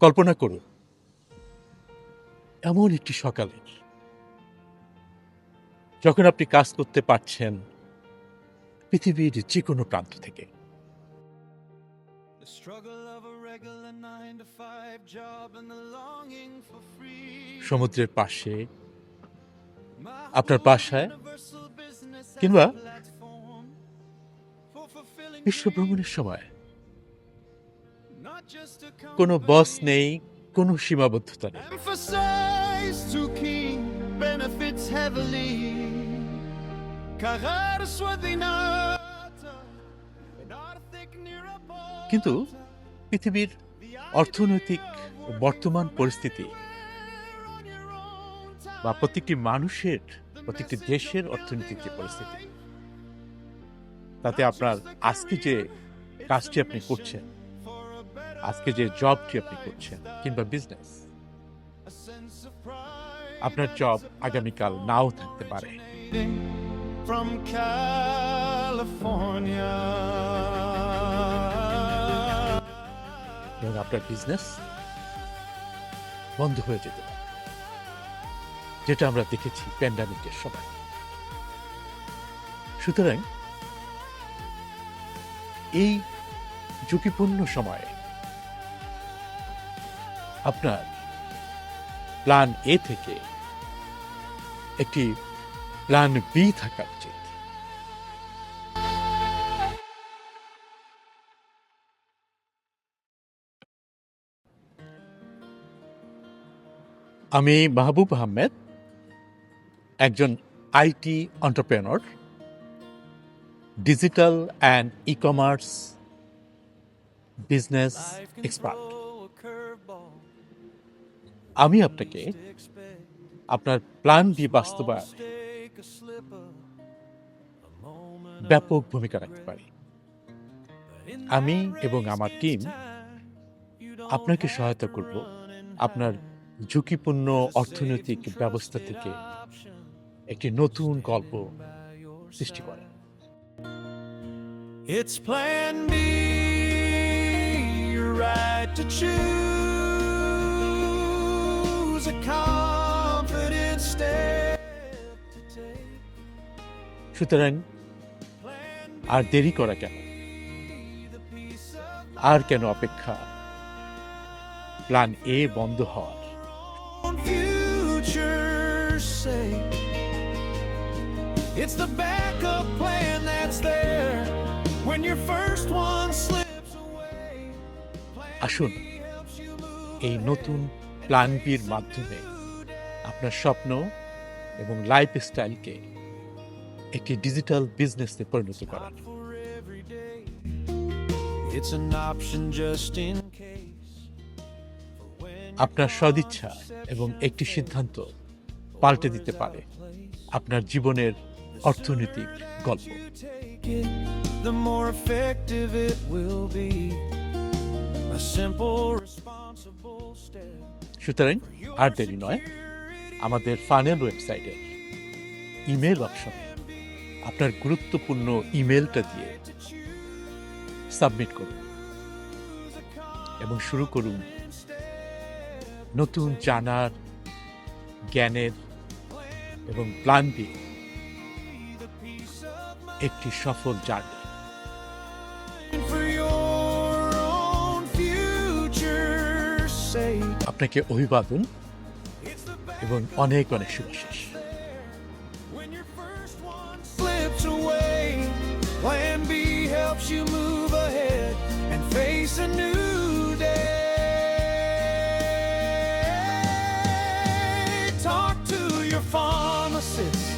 কল্পনা করুন এমন একটি সকালে যখন আপনি কাজ করতে পারছেন পৃথিবীর যে কোনো প্রান্ত থেকে। সমুদ্রের পাশে, আপনার বাসায়, কিংবা বিশ্ব ভ্রমণের সময় কোনো বস নেই, কোনো সীমাবদ্ধতা নেই। কিন্তু পৃথিবীর অর্থনৈতিক বর্তমান পরিস্থিতি বা প্রত্যেকটি মানুষের, প্রত্যেকটি দেশের অর্থনৈতিক যে পরিস্থিতি, তাতে আপনার আজকে যে কাজটি আপনি করছেন, আজকে যে জবটি আপনি করছেন কিংবা বিজনেস, আপনার জব আগামীকাল নাও থাকতে পারে। From California. এবং আপনার বিজনেস বন্ধ হয়ে যেতে পারে, যেটা আমরা দেখেছি প্যান্ডামিকের সময়। সুতরাং এই ঝুঁকিপূর্ণ সময়ে আপনার প্ল্যান এ থেকে একটি প্ল্যান বি থাকা উচিত। আমি মাহবুব আহমেদ, একজন IT entrepreneur, digital and e commerce business expert. আমি আপনাকে আপনার প্ল্যান বি বাস্তবায়ন ব্যাপক ভূমিকা রাখতে পারি। আমি এবং আমার টিম আপনাকে সহায়তা করব আপনার ঝুঁকিপূর্ণ অর্থনৈতিক ব্যবস্থা থেকে একটি নতুন গল্প সৃষ্টি করে। It's plan B, your right to choose a confident step to take. সুতরাং আর দেরি করা কেন, আর কেন অপেক্ষা প্ল্যান এ বন্ধ হওয়ার? Future's sake. It's the backup plan that's there when your first one slips away. আসুন এই নতুন প্ল্যান বির মাধ্যমে আপনার স্বপ্ন এবং লাইফস্টাইলকে একটি ডিজিটাল বিজনেসে পরিণত করার। It's an option just in case. আপনার সদিচ্ছা এবং একটি সিদ্ধান্ত পাল্টে দিতে পারে আপনার জীবনের অর্থনৈতিক গল্প। The more effective it will be. A simple, responsible step. সুতরাং আর দেরি নয়, আমাদের ফানেল ওয়েবসাইটের ইমেল অপশনে আপনার গুরুত্বপূর্ণ ইমেলটা দিয়ে সাবমিট করুন এবং শুরু করুন নতুন জানার, জ্ঞানের এবং প্ল্যান বি একটি সফল journey. For your own future's sake. আপনাকে অভিবাদন এবং অনেক অনেক Shubhashis. When your first one slips away, plan B helps you move ahead and face a new day. Talk to your pharmacist